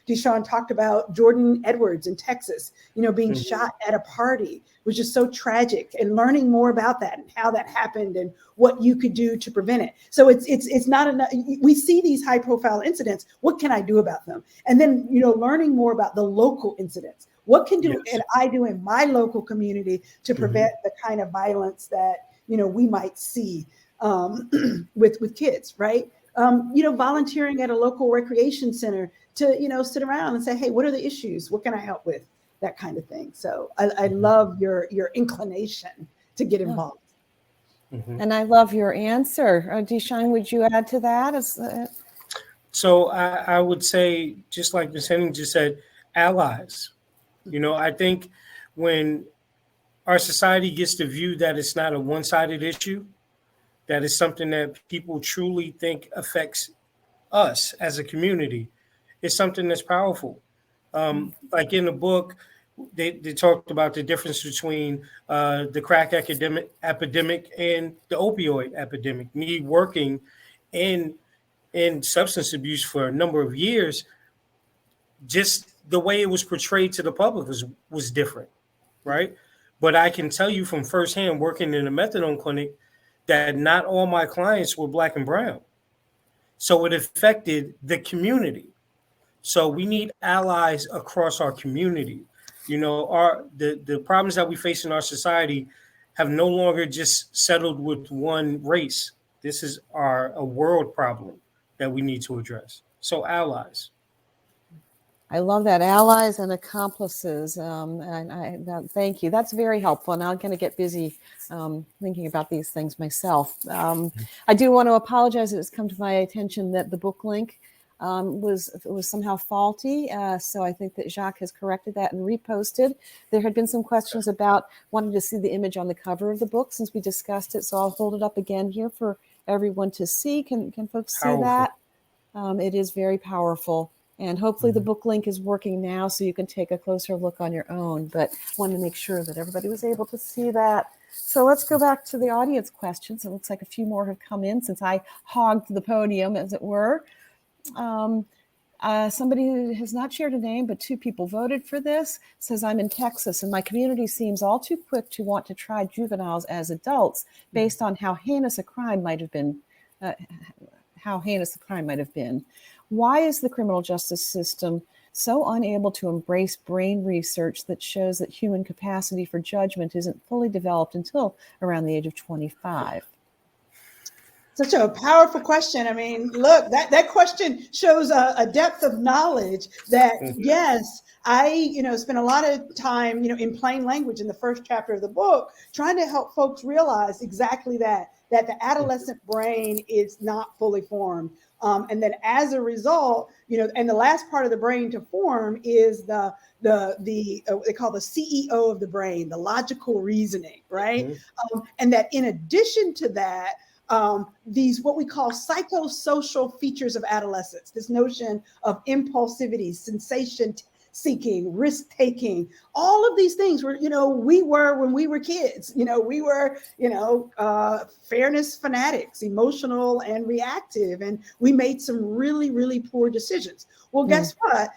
Dishon talked about Jordan Edwards in Texas, being shot at a party, which is so tragic, and learning more about that and how that happened and what you could do to prevent it. So it's not enough. We see these high profile incidents. What can I do about them? And then, learning more about the local incidents. What can I do in my local community to prevent the kind of violence that, we might see with kids, right? Volunteering at a local recreation center to, sit around and say, hey, what are the issues? What can I help with? That kind of thing. So I love your inclination to get involved. And I love your answer. Dishon, would you add to that? So I would say, just like Ms. Henning just said, allies. I think when our society gets the view that it's not a one-sided issue, that is something that people truly think affects us as a community, it's something that's powerful. Like in the book, they talked about the difference between the crack epidemic and the opioid epidemic. Me working in substance abuse for a number of years, just the way it was portrayed to the public was different, right? But I can tell you from firsthand, working in a methadone clinic, that not all my clients were Black and brown. So it affected the community. So we need allies across our community. The problems that we face in our society have no longer just settled with one race. This is a world problem that we need to address. So allies. I love that, allies and accomplices. Thank you. That's very helpful. And I'm going to get busy thinking about these things myself. I do want to apologize. It's come to my attention that the book link was somehow faulty. So I think that Jacques has corrected that and reposted. There had been some questions about wanting to see the image on the cover of the book since we discussed it. So I'll hold it up again here for everyone to see. Can folks see that? It is very powerful. And hopefully the book link is working now so you can take a closer look on your own, but wanted to make sure that everybody was able to see that. So let's go back to the audience questions. It looks like a few more have come in since I hogged the podium, as it were. Somebody who has not shared a name, but 2 people voted for this, says, I'm in Texas and my community seems all too quick to want to try juveniles as adults based on how heinous a crime might have been. Why is the criminal justice system so unable to embrace brain research that shows that human capacity for judgment isn't fully developed until around the age of 25? Such a powerful question. I mean, look, that question shows a depth of knowledge that, yes, I, spent a lot of time, in plain language in the first chapter of the book, trying to help folks realize exactly that the adolescent brain is not fully formed. And then as a result, and the last part of the brain to form is the they call the CEO of the brain, the logical reasoning, right? And that in addition to that, these what we call psychosocial features of adolescence, this notion of impulsivity, sensation seeking, risk taking, all of these things were, we were when we were kids, we were, fairness fanatics, emotional and reactive, and we made some really, really poor decisions. Well, guess what?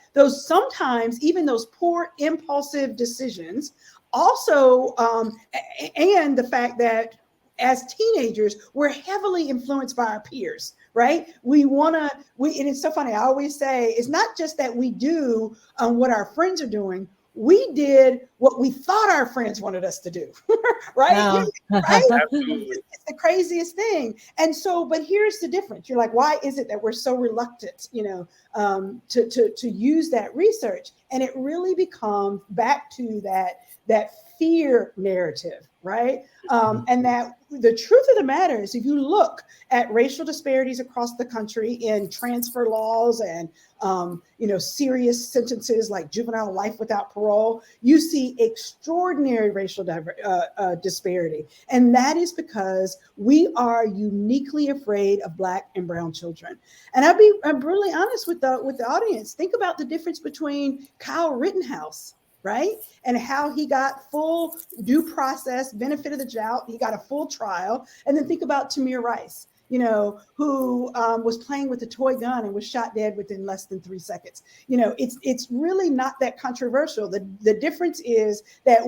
Even those poor impulsive decisions also, and the fact that as teenagers, we're heavily influenced by our peers, right? And it's so funny. I always say, it's not just that we do what our friends are doing. We did what we thought our friends wanted us to do, right? Right? Absolutely. It's the craziest thing. And so, but here's the difference. You're like, why is it that we're so reluctant, to use that research? And it really becomes back to that fear narrative, right? And that the truth of the matter is, if you look at racial disparities across the country in transfer laws and, serious sentences like juvenile life without parole, you see extraordinary racial disparity. And that is because we are uniquely afraid of Black and brown children. And I'm brutally honest with the audience. Think about the difference between Kyle Rittenhouse, right? And how he got full due process, benefit of the doubt. He got a full trial. And then think about Tamir Rice, who was playing with a toy gun and was shot dead within less than 3 seconds. It's really not that controversial. The difference is that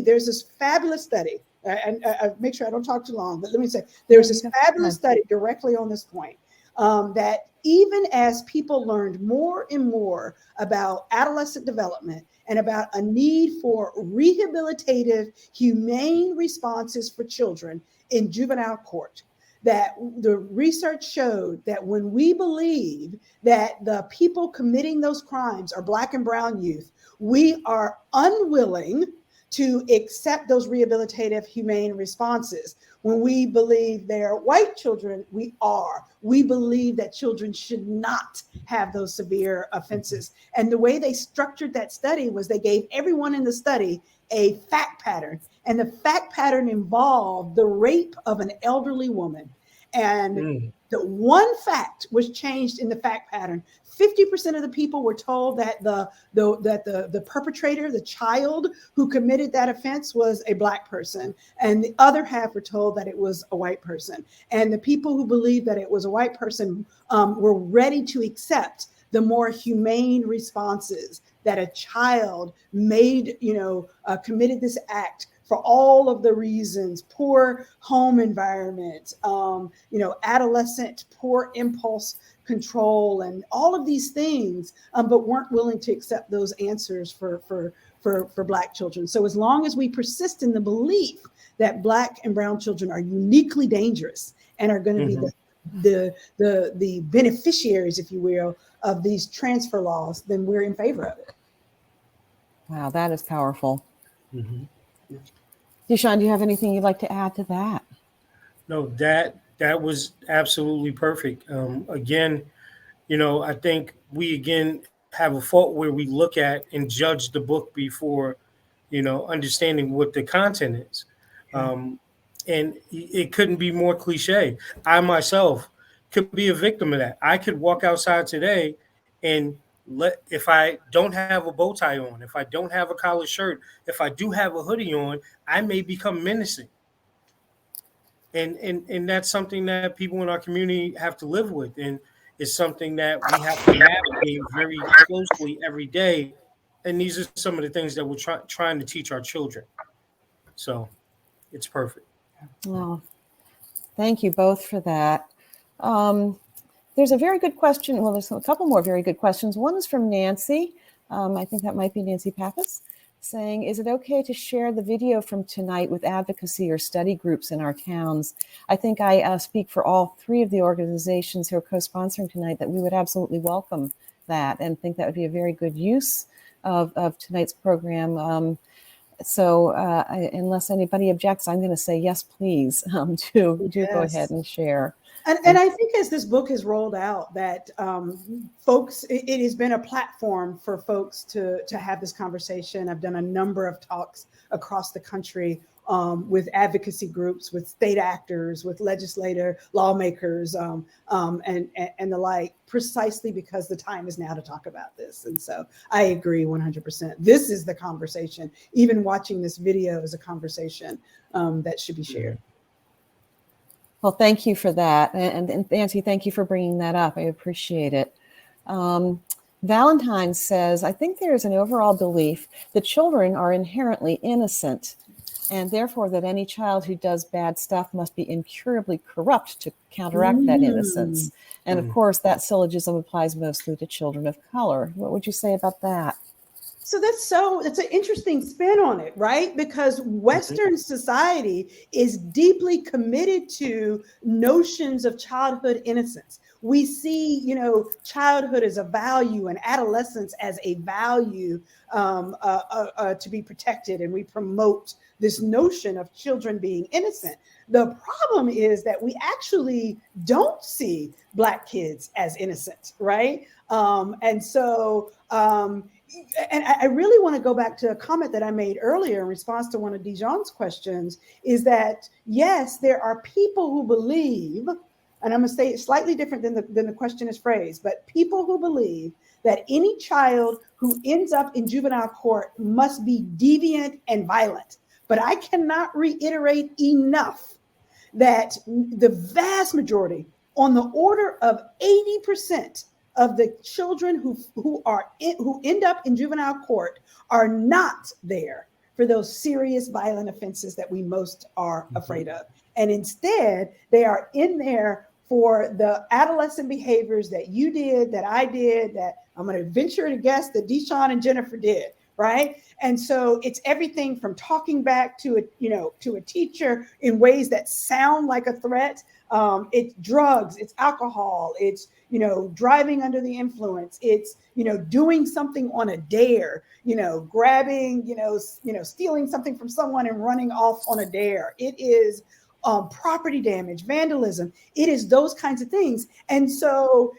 there's this fabulous study, and I make sure I don't talk too long, but let me say, there's this fabulous study directly on this point, that even as people learned more and more about adolescent development and about a need for rehabilitative, humane responses for children in juvenile court, that the research showed that when we believe that the people committing those crimes are Black and brown youth, we are unwilling to accept those rehabilitative, humane responses. When we believe they're white children, we are. We believe that children should not have those severe offenses. And the way they structured that study was they gave everyone in the study a fact pattern. And the fact pattern involved the rape of an elderly woman. And the one fact was changed in the fact pattern. 50% of the people were told that the perpetrator, the child who committed that offense, was a Black person, and the other half were told that it was a white person. And the people who believed that it was a white person were ready to accept the more humane responses that a child committed this act for all of the reasons: poor home environment, adolescent poor impulse control, and all of these things, but weren't willing to accept those answers for Black children. So as long as we persist in the belief that Black and brown children are uniquely dangerous and are going to be the beneficiaries, if you will, of these transfer laws, then we're in favor of it. Wow, that is powerful. Mm-hmm. Dishon, do you have anything you'd like to add to that? No, that was absolutely perfect. Again, I think we again have a fault where we look at and judge the book before, understanding what the content is. And it couldn't be more cliche. I myself could be a victim of that. I could walk outside today and if I don't have a bow tie on, if I don't have a collared shirt, if I do have a hoodie on, I may become menacing. And that's something that people in our community have to live with. And it's something that we have to navigate very closely every day. And these are some of the things that we're trying to teach our children. So it's perfect. Well, thank you both for that. There's a very good question. Well, there's a couple more very good questions. One is from Nancy. I think that might be Nancy Pappas, saying, is it okay to share the video from tonight with advocacy or study groups in our towns? I think I speak for all three of the organizations who are co-sponsoring tonight that we would absolutely welcome that and think that would be a very good use of tonight's program. So unless anybody objects, I'm going to say yes, please, do go ahead and share. And I think as this book is rolled out, that folks, it has been a platform for folks to have this conversation. I've done a number of talks across the country with advocacy groups, with state actors, with lawmakers, and the like, precisely because the time is now to talk about this. And so I agree 100%. This is the conversation. Even watching this video is a conversation that should be shared. Well, thank you for that. And Nancy, thank you for bringing that up. I appreciate it. Valentine says, I think there is an overall belief that children are inherently innocent, and therefore that any child who does bad stuff must be incurably corrupt to counteract that innocence. And of course, that syllogism applies mostly to children of color. What would you say about that? So it's an interesting spin on it, right? Because Western society is deeply committed to notions of childhood innocence. We see, childhood as a value and adolescence as a value to be protected. And we promote this notion of children being innocent. The problem is that we actually don't see Black kids as innocent, right? And I really want to go back to a comment that I made earlier in response to one of Dishon's questions, is that, yes, there are people who believe, and I'm going to say it slightly different than the question is phrased, but people who believe that any child who ends up in juvenile court must be deviant and violent. But I cannot reiterate enough that the vast majority, on the order of 80%, of the children who end up in juvenile court are not there for those serious violent offenses that we most are afraid of. And instead, they are in there for the adolescent behaviors that you did, that I did, that I'm going to venture to guess that Dishon and Jennifer did, right? And so it's everything from talking back to a teacher in ways that sound like a threat. It's drugs, it's alcohol, it's driving under the influence, it's doing something on a dare, grabbing, stealing something from someone and running off on a dare. It is property damage, vandalism. It is those kinds of things. And so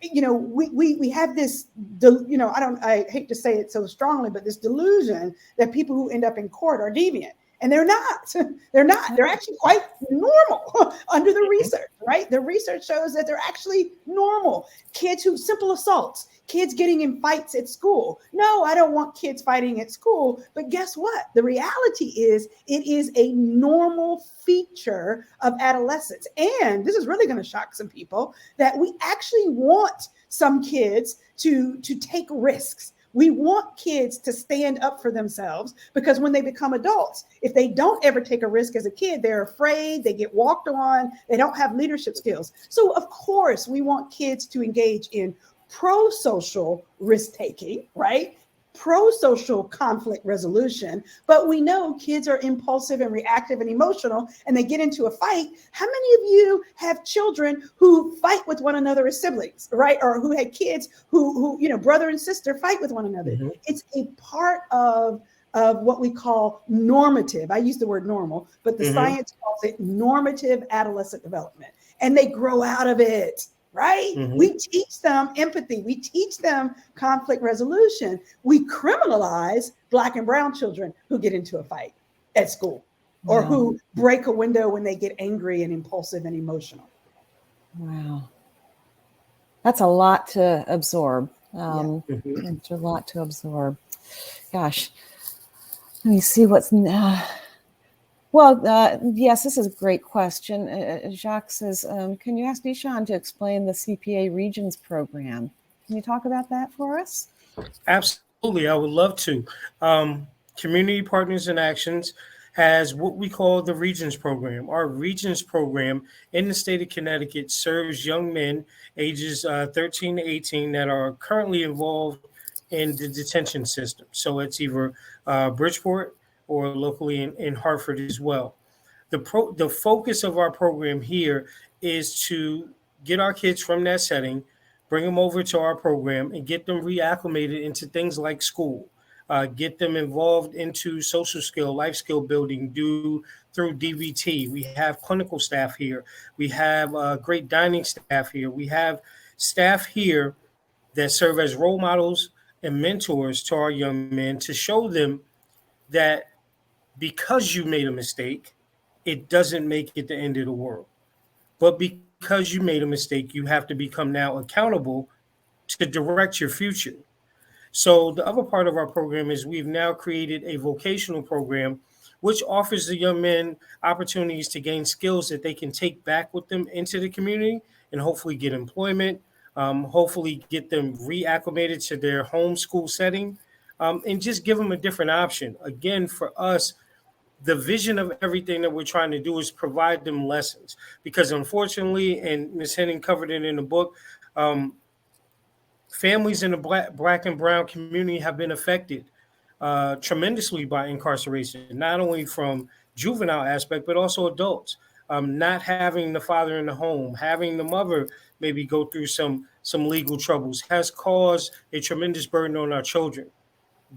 we have this, I hate to say it so strongly, but this delusion that people who end up in court are deviant. And they're not. They're actually quite normal under the research, right? The research shows that they're actually normal. Kids who simple assaults, kids getting in fights at school. No, I don't want kids fighting at school. But guess what? The reality is it is a normal feature of adolescence. And this is really going to shock some people, that we actually want some kids to take risks. We want kids to stand up for themselves, because when they become adults, if they don't ever take a risk as a kid, they're afraid, they get walked on, they don't have leadership skills. So of course, we want kids to engage in pro-social risk-taking, right? Pro-social conflict resolution, but we know kids are impulsive and reactive and emotional, and they get into a fight. How many of you have children who fight with one another as siblings, right? Or who had kids who brother and sister fight with one another? Mm-hmm. It's a part of what we call normative. I use the word normal, but the science calls it normative adolescent development, and they grow out of it. Right? Mm-hmm. We teach them empathy. We teach them conflict resolution. We criminalize Black and brown children who get into a fight at school, or who break a window when they get angry and impulsive and emotional. Wow. That's a lot to absorb. It's a lot to absorb. Gosh, let me see what's yes, this is a great question. Jacques says, can you ask Dishon to explain the CPA Regions program? Can you talk about that for us? Absolutely, I would love to. Community Partners in Actions has what we call the Regions program. Our Regions program in the state of Connecticut serves young men ages 13 to 18 that are currently involved in the detention system. So it's either Bridgeport or locally in Hartford as well. The focus of our program here is to get our kids from that setting, bring them over to our program, and get them reacclimated into things like school, get them involved into social skill, life skill building through DBT. We have clinical staff here. We have great dining staff here. We have staff here that serve as role models and mentors to our young men to show them that because you made a mistake, it doesn't make it the end of the world. But because you made a mistake, you have to become now accountable to direct your future. So the other part of our program is we've now created a vocational program which offers the young men opportunities to gain skills that they can take back with them into the community and hopefully get employment, hopefully get them reacclimated to their home school setting, and just give them a different option. Again, for us, the vision of everything that we're trying to do is provide them lessons, because unfortunately, and Ms. Henning covered it in the book, families in the black and brown community have been affected tremendously by incarceration, not only from juvenile aspect, but also adults. Not having the father in the home, having the mother maybe go through some legal troubles has caused a tremendous burden on our children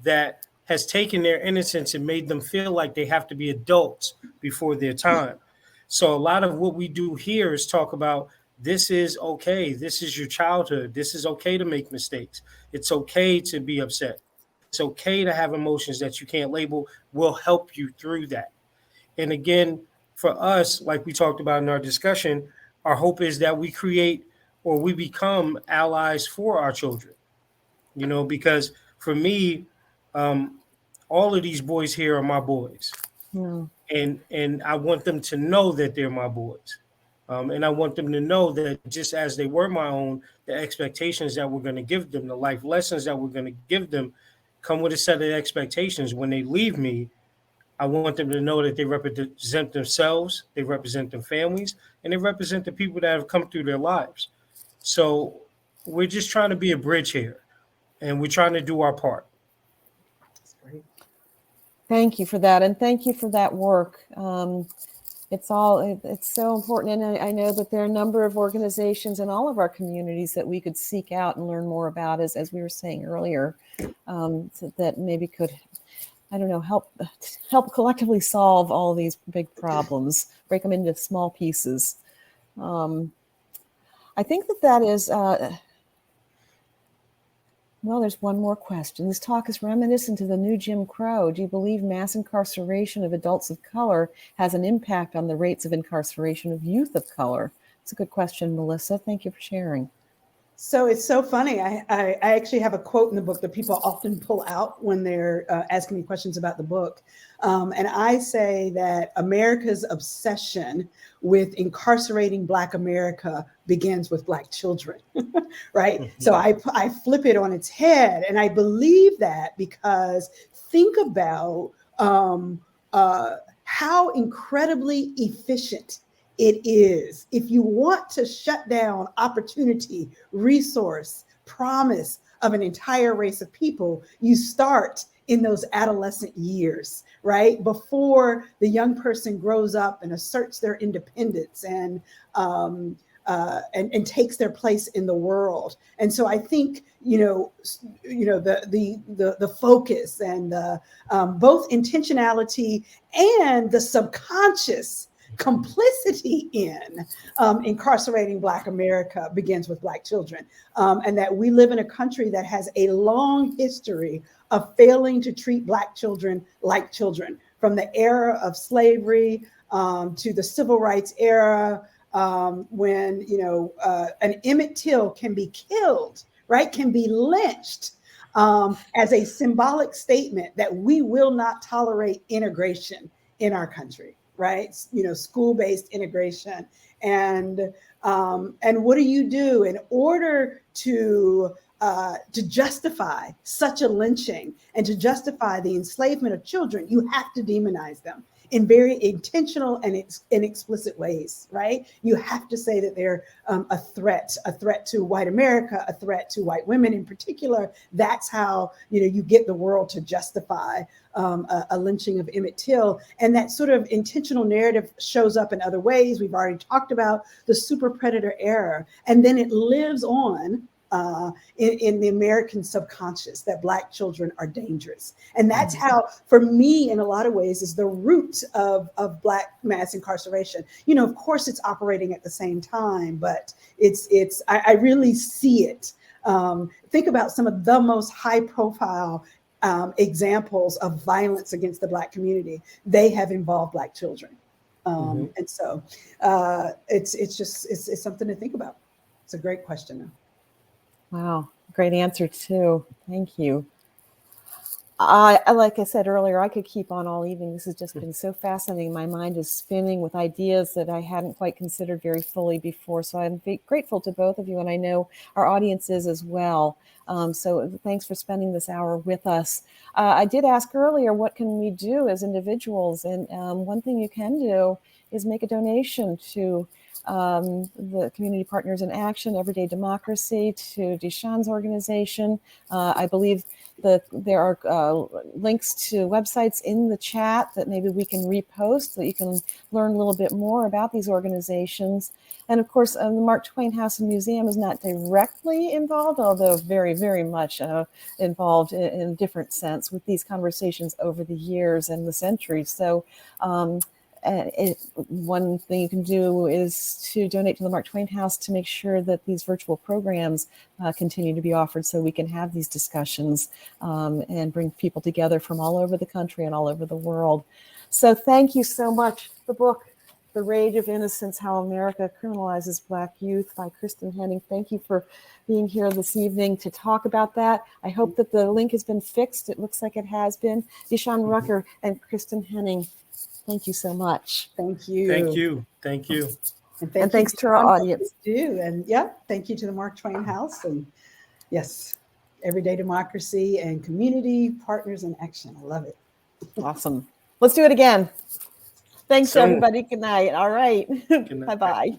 that has taken their innocence and made them feel like they have to be adults before their time. So a lot of what we do here is talk about this is okay. This is your childhood. This is okay to make mistakes. It's okay to be upset. It's okay to have emotions that you can't label. We'll help you through that. And again, for us, like we talked about in our discussion, our hope is that we create or we become allies for our children, because for me, all of these boys here are my boys. And I want them to know that they're my boys. And I want them to know that just as they were my own, the expectations that we're going to give them, the life lessons that we're going to give them come with a set of expectations. When they leave me, I want them to know that they represent themselves, they represent their families, and they represent the people that have come through their lives. So we're just trying to be a bridge here, and we're trying to do our part. Thank you for that. And thank you for that work. It's so important. And I know that there are a number of organizations in all of our communities that we could seek out and learn more about, as we were saying earlier, that maybe could, help collectively solve all of these big problems, break them into small pieces. I think that is, there's one more question. This talk is reminiscent of the new Jim Crow. Do you believe mass incarceration of adults of color has an impact on the rates of incarceration of youth of color? It's a good question, Melissa. Thank you for sharing. So it's so funny. I actually have a quote in the book that people often pull out when they're asking me questions about the book. And I say that America's obsession with incarcerating Black America begins with Black children, right? Mhm. So I flip it on its head. And I believe that because think about how incredibly efficient it is. If you want to shut down opportunity, resource, promise of an entire race of people, you start in those adolescent years, right? Before the young person grows up and asserts their independence and takes their place in the world. And so I think the focus and the both intentionality and the subconscious complicity in incarcerating Black America begins with Black children, and that we live in a country that has a long history of failing to treat Black children like children, from the era of slavery to the civil rights era, when an Emmett Till can be killed, right, can be lynched as a symbolic statement that we will not tolerate integration in our country. Right, school-based integration, and what do you do in order to justify such a lynching and to justify the enslavement of children? You have to demonize them in very intentional and explicit ways, right? You have to say that they're a threat to white America, a threat to white women in particular. That's how you get the world to justify a lynching of Emmett Till. And that sort of intentional narrative shows up in other ways. We've already talked about the super predator era, and then it lives on in the American subconscious that Black children are dangerous. And that's how, for me, in a lot of ways, is the root of Black mass incarceration. Of course, it's operating at the same time, but I really see it. Think about some of the most high profile examples of violence against the Black community. They have involved Black children. And so it's something to think about. It's a great question. Wow, great answer too. Thank you. Like I said earlier, I could keep on all evening. This has just been so fascinating. My mind is spinning with ideas that I hadn't quite considered very fully before. So I'm grateful to both of you, and I know our audience is as well. So thanks for spending this hour with us. I did ask earlier, what can we do as individuals? And one thing you can do is make a donation to the Community Partners in Action, Everyday Democracy, to Dishon's organization. I believe that there are links to websites in the chat that maybe we can repost so that you can learn a little bit more about these organizations. And of course, the Mark Twain House and Museum is not directly involved, although very, very much involved in a different sense with these conversations over the years and the centuries. So one thing you can do is to donate to the Mark Twain House to make sure that these virtual programs continue to be offered so we can have these discussions and bring people together from all over the country and all over the world. So thank you so much. The book, The Rage of Innocence, How America Criminalizes Black Youth by Kristin Henning. Thank you for being here this evening to talk about that. I hope that the link has been fixed. It looks like it has been. Dishon Rucker and Kristin Henning, thank you so much. Thank you. Thank you. Thank you. And thanks to our audience. And thank you to the Mark Twain House. And yes, Everyday Democracy and Community Partners in Action. I love it. Awesome. Let's do it again. Thanks, everybody. Good night. All right. Good night. Bye-bye.